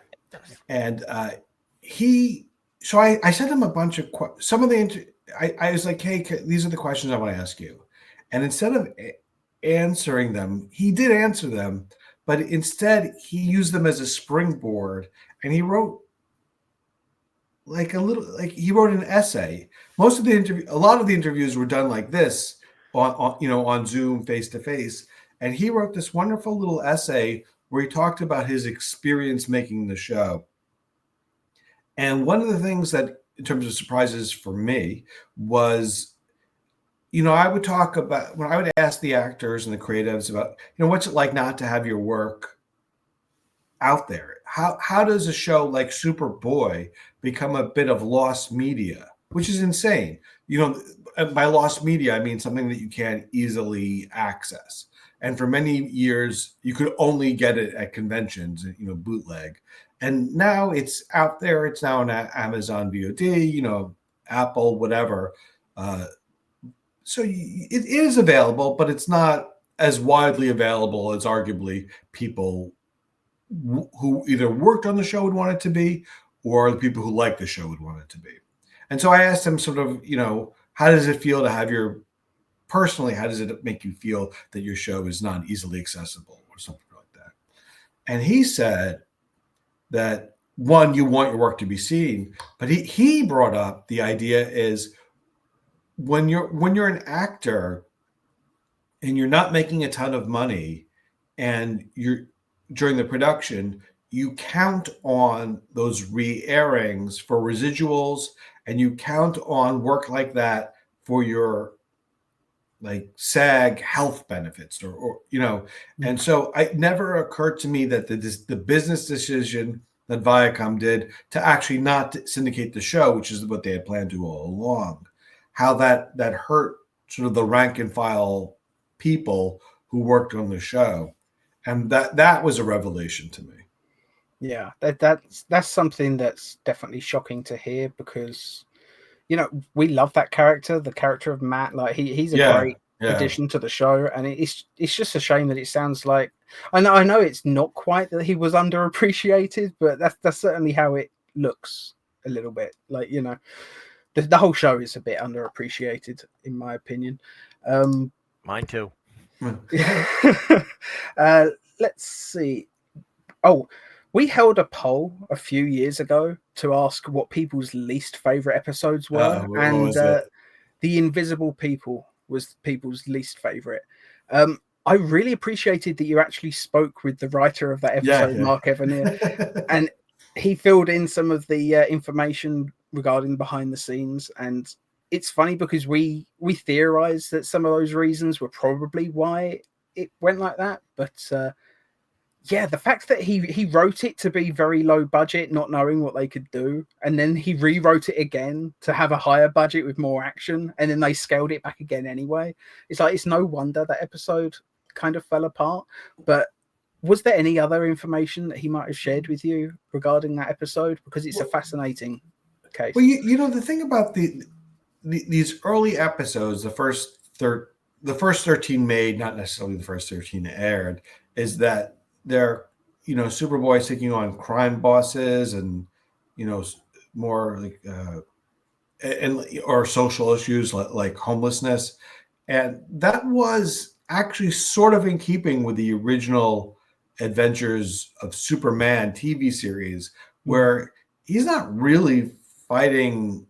and so I sent him a bunch of some of the. I was like, hey, these are the questions I want to ask you, and instead of answering them, he did answer them, but instead he used them as a springboard, and he wrote he wrote an essay. Most of the a lot of the interviews were done like this on Zoom face to face, and he wrote this wonderful little essay where he talked about his experience making the show. And one of the things that, in terms of surprises for me, was, I would talk about, when I would ask the actors and the creatives about, what's it like not to have your work out there? How does a show like Superboy become a bit of lost media, which is insane? By lost media, I mean something that you can't easily access. And for many years, you could only get it at conventions, bootleg. And now it's out there. It's now on Amazon VOD, Apple, whatever. So it is available, but it's not as widely available as arguably people who either worked on the show would want it to be, or the people who like the show would want it to be. And so I asked him sort of, how does it feel to have personally, how does it make you feel that your show is not easily accessible or something like that? And he said that, one, you want your work to be seen, but he brought up the idea is when you're an actor and you're not making a ton of money and you're during the production, you count on those re-airings for residuals, and you count on work like that for your SAG health benefits or and so it never occurred to me that the business decision that Viacom did to actually not syndicate the show, which is what they had planned to all along, how that hurt sort of the rank and file people who worked on the show. And that was a revelation to me. Yeah, that's something that's definitely shocking to hear, because we love that character, the character of Matt. Like he's a great addition to the show, and it's just a shame that it sounds like, I know it's not quite that he was underappreciated, but that's certainly how it looks a little bit. Like the whole show is a bit underappreciated in my opinion. Mine too. Let's see. Oh, we held a poll a few years ago to ask what people's least favorite episodes were, and The Invisible People was people's least favorite. I really appreciated that you actually spoke with the writer of that episode, Mark Edlitz, and he filled in some of the information regarding behind the scenes. And it's funny because we theorized that some of those reasons were probably why it went like that, but the fact that he wrote it to be very low budget, not knowing what they could do, and then he rewrote it again to have a higher budget with more action, and then they scaled it back again anyway. It's no wonder that episode kind of fell apart. But was there any other information that he might have shared with you regarding that episode? Because it's a fascinating case. Well, the thing about these early episodes, the first 13 made, not necessarily the first 13 aired, is that they're, Superboy taking on crime bosses and, more like, or social issues like homelessness. And that was actually sort of in keeping with the original Adventures of Superman TV series, where he's not really fighting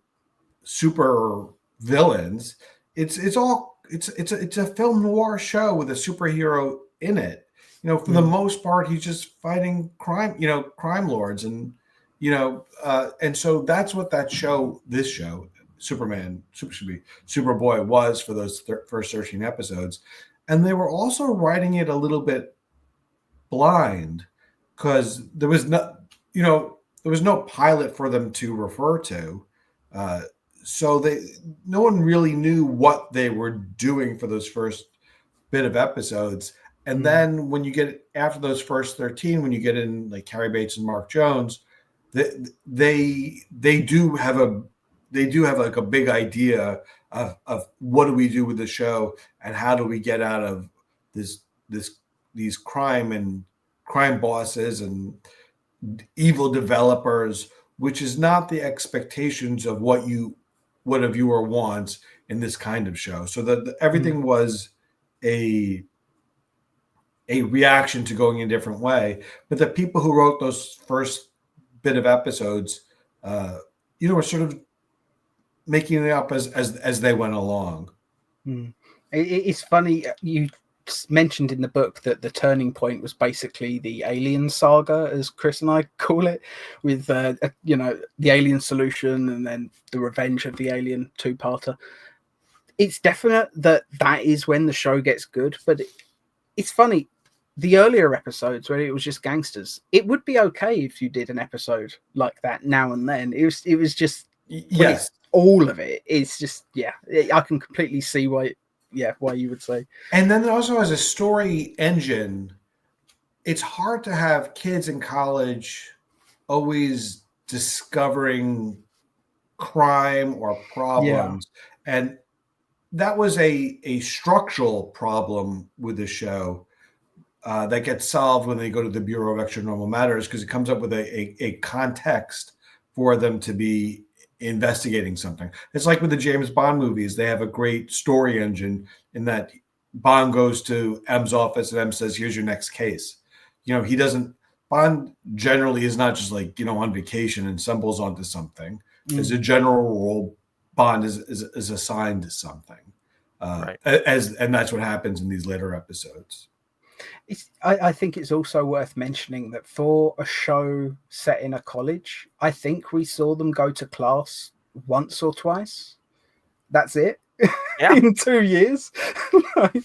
super villains. It's a film noir show with a superhero in it. For the most part, he's just fighting crime lords, and and so that's what this show, Superboy, was for those first 13 episodes. and they were also writing it a little bit blind because there was no pilot for them to refer to. So no one really knew what they were doing for those first bit of episodes. And then when you get after those first 13, when you get in like Carrie Bates and Mark Jones, they do have like a big idea of what do we do with the show and how do we get out of these crime bosses and evil developers, which is not the expectations of what a viewer wants in this kind of show. So that everything was a reaction to going a different way. But the people who wrote those first bit of episodes, were sort of making it up as they went along. It's funny, you mentioned in the book that the turning point was basically the alien saga, as Chris and I call it, with the alien solution and then the revenge of the alien two-parter. It's definite that is when the show gets good, but it's funny, the earlier episodes where it was just gangsters, it would be okay if you did an episode like that now and then. It was just, yes, all of it. It's just, I can completely see why you would say. And then also as a story engine, it's hard to have kids in college always discovering crime or problems. And that was a structural problem with the show that gets solved when they go to the Bureau of Extra Normal Matters, because it comes up with a context for them to be investigating something. It's like with the James Bond movies, they have a great story engine in that Bond goes to M's office and M says, here's your next case. Bond generally is not just like, on vacation and stumbles onto something. As a general rule, Bond is assigned to something. Right. And that's what happens in these later episodes. I think it's also worth mentioning that for a show set in a college, I think we saw them go to class once or twice. That's it. In 2 years. I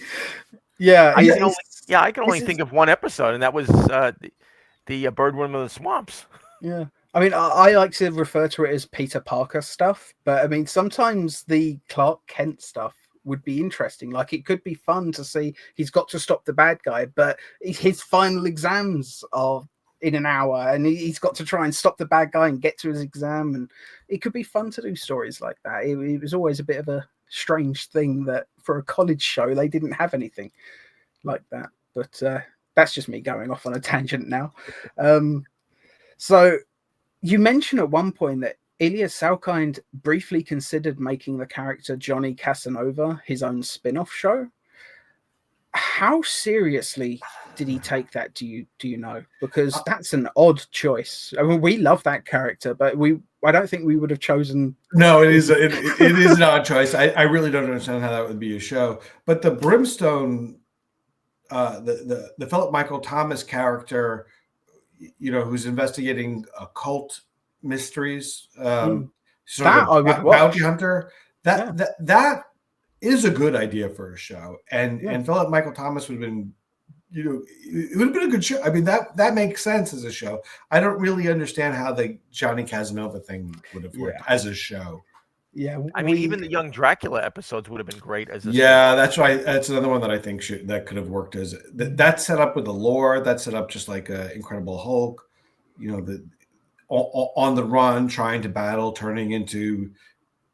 can only think of one episode, and that was the Birdwoman of the Swamps. Yeah. I mean, I like to refer to it as Peter Parker stuff, but I mean, sometimes the Clark Kent stuff would be interesting. Like, it could be fun to see he's got to stop the bad guy, but his final exams are in an hour and he's got to try and stop the bad guy and get to his exam. And it could be fun to do stories like that. It was always a bit of a strange thing that for a college show, they didn't have anything like that. But that's just me going off on a tangent now. So you mentioned at one point that Ilya Salkind briefly considered making the character Johnny Casanova his own spin-off show. How seriously did he take that? Do you know? Because that's an odd choice. I mean, we love that character, but I don't think we would have chosen. No, it is an odd choice. I really don't understand how that would be a show. But the Brimstone, the Philip Michael Thomas character, who's investigating occult mysteries, that I would watch. Bounty hunter. That is a good idea for a show, and Philip Michael Thomas would have been, it would have been a good show. I mean, that makes sense as a show. I don't really understand how the Johnny Casanova thing would have worked as a show. Yeah, I mean, even the Young Dracula episodes would have been great as a that's right. That's another one that I think that could have worked as that set up with the lore. That set up just like Incredible Hulk, on the run, trying to battle, turning into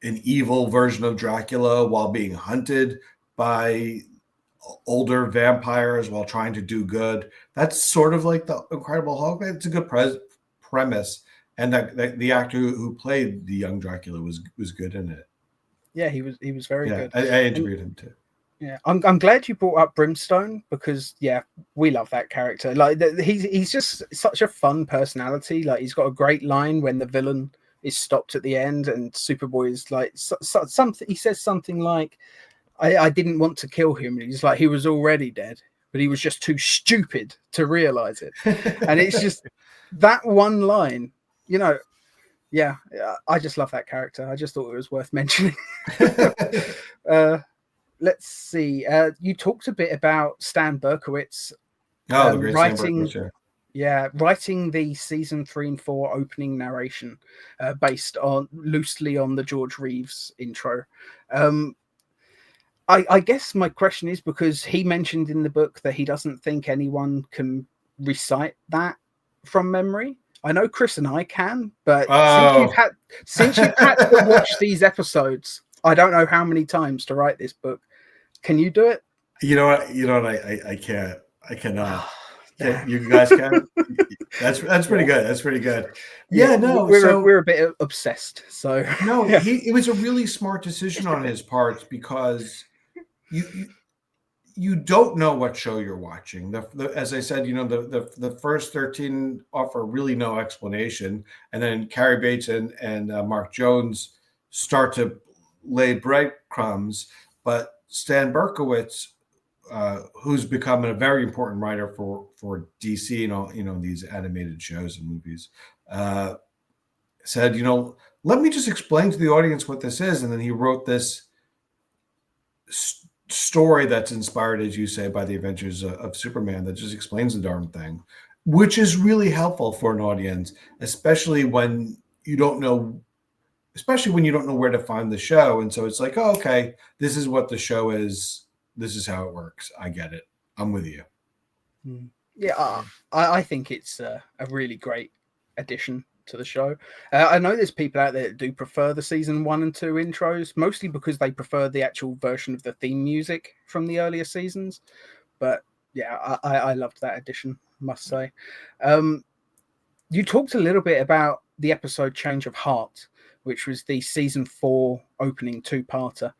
an evil version of Dracula while being hunted by older vampires while trying to do good. That's sort of like the Incredible Hulk. It's a good premise, and that the actor who played the young Dracula was good in it. Yeah, he was very good. I interviewed him too. Yeah, I'm glad you brought up Brimstone because we love that character. Like he's just such a fun personality. Like he's got a great line when the villain is stopped at the end, and Superboy is like something. He says something like, "I didn't want to kill him." And he's like, "He was already dead, but he was just too stupid to realize it." And it's just that one line, I just love that character. I just thought it was worth mentioning. let's see. You talked a bit about Stan Berkowitz Oh, the great Sam writing. Berkowitz, yeah. Yeah, writing the season 3 and 4 opening narration based on loosely on the George Reeves intro. I guess my question is because he mentioned in the book that he doesn't think anyone can recite that from memory. I know Chris and I can, but since you've had to watch these episodes, I don't know how many times to write this book. Can you do it? You know what? I can't. I cannot. You guys can. That's pretty good. That's pretty good. Yeah, no. We're a bit obsessed. So no, it was a really smart decision on his part because you don't know what show you're watching. As I said, the first 13 offer really no explanation, and then Carrie Bates and Mark Jones start to lay breadcrumbs. But Stan Berkowitz, who's become a very important writer for DC and all these animated shows and movies, said, let me just explain to the audience what this is, and then he wrote this story that's inspired, as you say, by the adventures of Superman that just explains the darn thing, which is really helpful for an audience, especially when you don't know where to find the show. And so it's like, oh, okay, this is what the show is. This is how it works. I get it. I'm with you. Yeah, I think it's a really great addition to the show. I know there's people out there that do prefer the season 1 and 2 intros, mostly because they prefer the actual version of the theme music from the earlier seasons. But yeah, I loved that addition, must say. You talked a little bit about the episode Change of Heart, which was the season 4 opening 2-parter.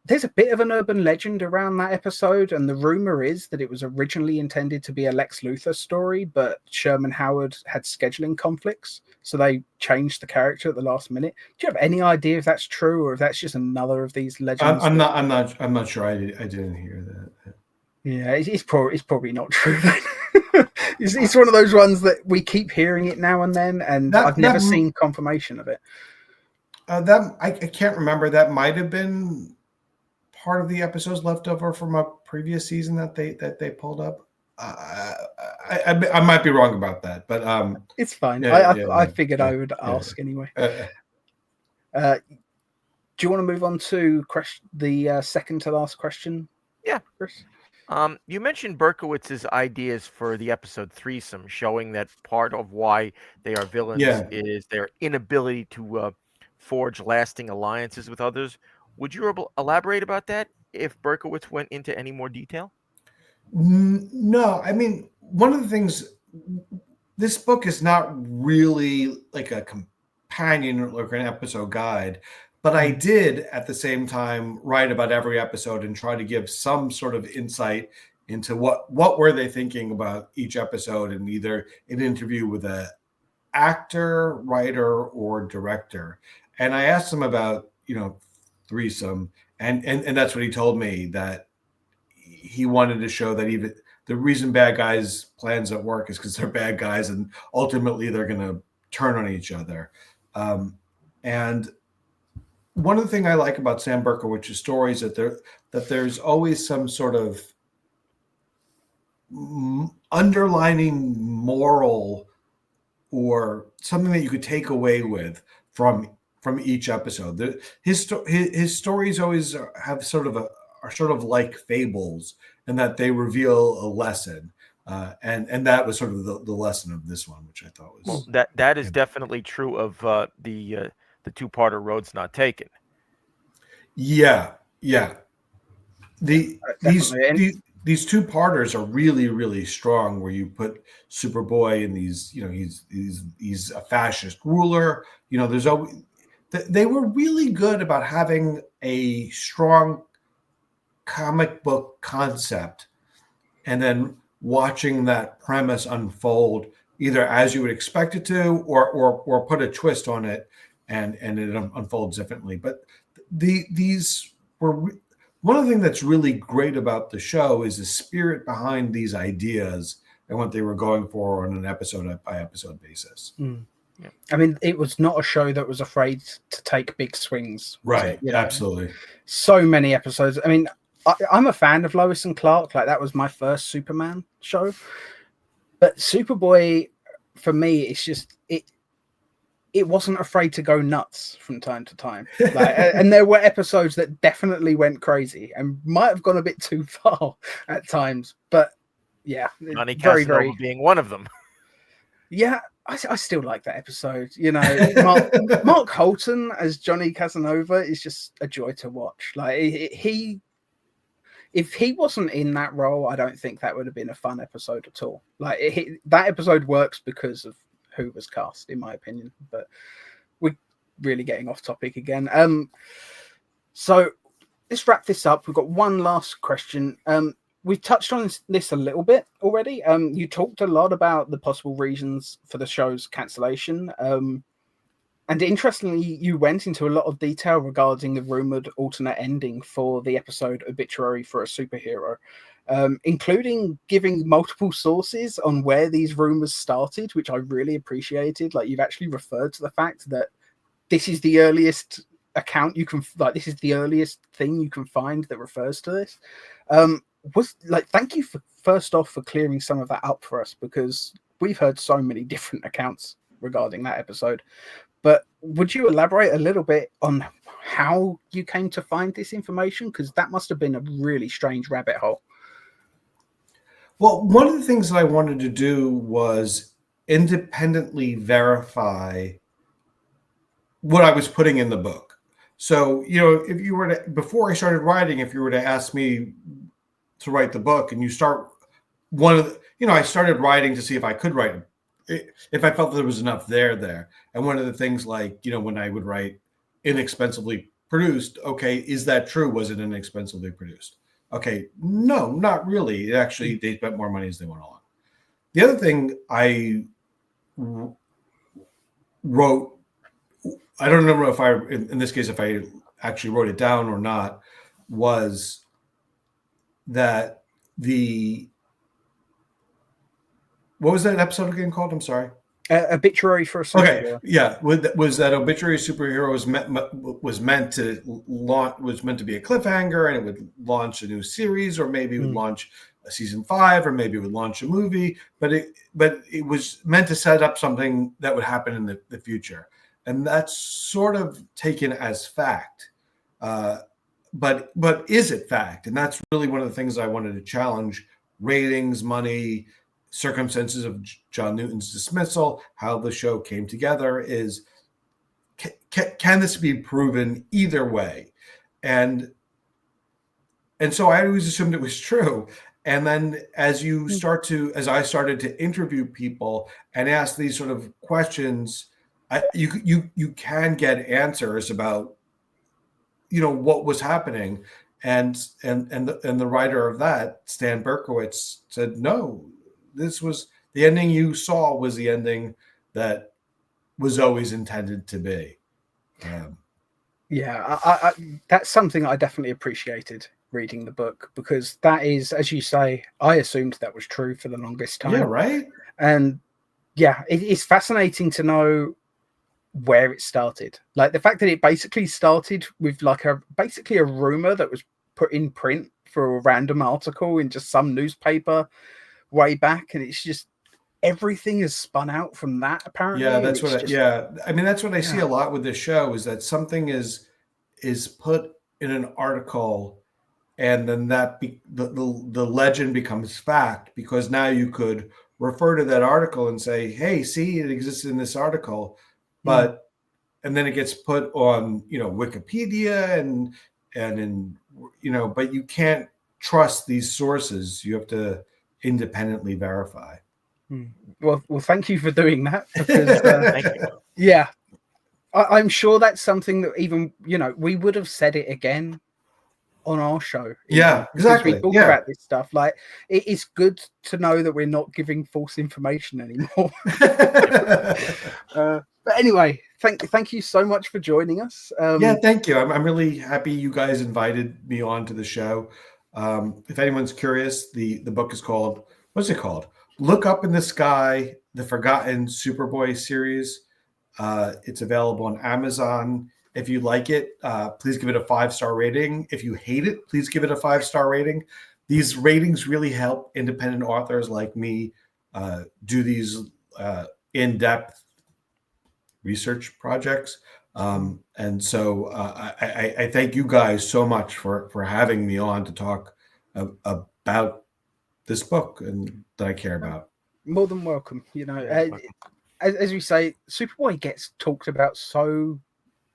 There's a bit of an urban legend around that episode, and the rumor is that it was originally intended to be a Lex Luthor story, but Sherman Howard had scheduling conflicts, so they changed the character at the last minute. Do you have any idea if that's true, or if that's just another of these legends? I'm not sure. I didn't hear that. Yeah, it's probably not true then. It's one of those ones that we keep hearing it now and then, and I've never seen confirmation of it. I can't remember. That might have been part of the episodes left over from a previous season that they pulled up. I might be wrong about that, but it's fine. I figured I would ask anyway. Do you want to move on to the second to last question? Yeah, Chris. You mentioned Berkowitz's ideas for the episode threesome, showing that part of why they are villains is their inability to forge lasting alliances with others. Would you elaborate about that if Berkowitz went into any more detail? No, I mean, one of the things, this book is not really like a companion or like an episode guide, but I did at the same time write about every episode and try to give some sort of insight into what were they thinking about each episode, and either an interview with a actor, writer, or director. And I asked them about, threesome, and that's what he told me, that he wanted to show that even the reason bad guys' plans don't work is because they're bad guys, and ultimately they're going to turn on each other. And one of the things I like about Sam Berkowitz's stories is that there's always some sort of underlining moral or something that you could take away with from each episode. His stories always have are sort of like fables, and that they reveal a lesson. And that was sort of the lesson of this one, which I thought was that is definitely true of the two-parter Roads Not Taken. Yeah. These two-parters are really, really strong, where you put Superboy in these, he's a fascist ruler. There's always, they were really good about having a strong comic book concept and then watching that premise unfold either as you would expect it to, or put a twist on it and it unfolds differently. But these were one of the things that's really great about the show is the spirit behind these ideas and what they were going for on an episode by episode basis. I mean, it was not a show that was afraid to take big swings. Right. Absolutely. So many episodes. I mean, I'm a fan of Lois and Clark. Like, that was my first Superman show. But Superboy, for me, it's just it wasn't afraid to go nuts from time to time. Like, and there were episodes that definitely went crazy and might have gone a bit too far at times. But yeah, Johnny Casanova being one of them. Yeah, I still like that episode. You know, Mark Holton as Johnny Casanova is just a joy to watch. Like, if he wasn't in that role, I don't think that would have been a fun episode at all. Like, that episode works because of who was cast, in my opinion. But we're really getting off topic again. So let's wrap this up. We've got one last question. We've touched on this a little bit already. You talked a lot about the possible reasons for the show's cancellation. And interestingly, you went into a lot of detail regarding the rumored alternate ending for the episode Obituary for a Superhero, including giving multiple sources on where these rumors started, which I really appreciated. Like, you've actually referred to the fact that this is the earliest account you can, like, this is the earliest thing you can find that refers to this. Thank you for, first off, for clearing some of that up for us, because we've heard so many different accounts regarding that episode. But would you elaborate a little bit on how you came to find this information? Because that must have been a really strange rabbit hole. Well, one of the things that I wanted to do was independently verify what I was putting in the book. So, you know, if you were to, before I started writing, if you were to ask me to write the book and you start I started writing to see if I could write it, if I felt there was enough there. And one of the things, like, you know, when I would write inexpensively produced, okay, is that true? Was it inexpensively produced? Okay, no, not really. Actually, they spent more money as they went along. The other thing I wrote, I don't remember if in this case, if I actually wrote it down or not, was that what was that episode again called? I'm sorry. Obituary for a Superhero. Okay, yeah, was that Obituary Superhero was meant to be a cliffhanger, and it would launch a new series, or maybe it would launch a season 5, or maybe it would launch a movie. But it was meant to set up something that would happen in the future, and that's sort of taken as fact. But is it fact? And that's really one of the things I wanted to challenge: ratings, money, circumstances of John Newton's dismissal, how the show came together. Is can this be proven either way? And so I always assumed it was true. And then as I started to interview people and ask these sort of questions, you can get answers about, you know, what was happening. And the writer of that, Stan Berkowitz, said, no, this was the ending you saw was the ending that was always intended to be. I that's something I definitely appreciated reading the book, because that is, as you say, I assumed that was true for the longest time. Yeah, right. And yeah, it's fascinating to know where it started. Like, the fact that it basically started with basically a rumor that was put in print for a random article in just some newspaper way back, and it's just everything is spun out from that, apparently. Yeah, that's what I mean, that's what I see a lot with this show, is that something is put in an article, and then that the legend becomes fact, because now you could refer to that article and say, hey, see, it exists in this article. But and then it gets put on, you know, Wikipedia and in, you know, but you can't trust these sources. You have to independently verify. Well, thank you for doing that, because thank you. Yeah, I'm sure that's something that even, you know, we would have said it again on our show. Yeah, exactly. We talk about this stuff. Like, it is good to know that we're not giving false information anymore. But anyway, thank you so much for joining us. Yeah, thank you. I'm really happy you guys invited me on to the show. If anyone's curious, the book is called, what's it called? Look Up in the Sky, the Forgotten Superboy series. It's available on Amazon. If you like it, please give it a 5-star rating. If you hate it, please give it a 5-star rating. These ratings really help independent authors like me do these in-depth research projects. And so I thank you guys so much for having me on to talk about this book and that I care about. More than welcome. You know, as we say, Superboy gets talked about so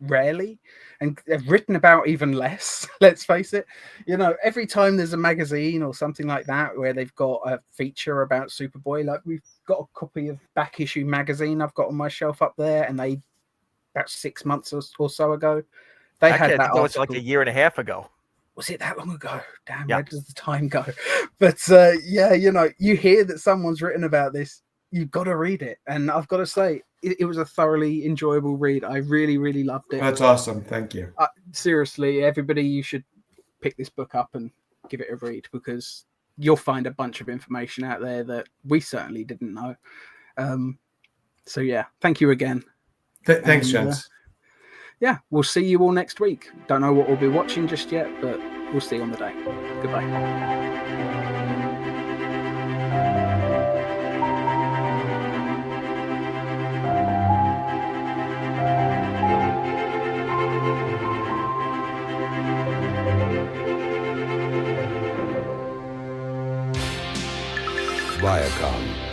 rarely and written about even less. Let's face it. You know, every time there's a magazine or something like that where they've got a feature about Superboy, like we've got a copy of Back Issue magazine I've got on my shelf up there, and they about 6 months or so ago they Actually, had that article. It's like a year and a half ago. Was it that long ago? Damn, Yeah. where does the time go? But yeah, you know, you hear that someone's written about this, you've got to read it. And I've got to say, it was a thoroughly enjoyable read. I really, really loved it. That's awesome. Thank you. Seriously, everybody, you should pick this book up and give it a read, because you'll find a bunch of information out there that we certainly didn't know. So yeah, thank you again. Thanks, gents. Yeah, we'll see you all next week. Don't know what we'll be watching just yet, but we'll see you on the day. Goodbye. Viacom.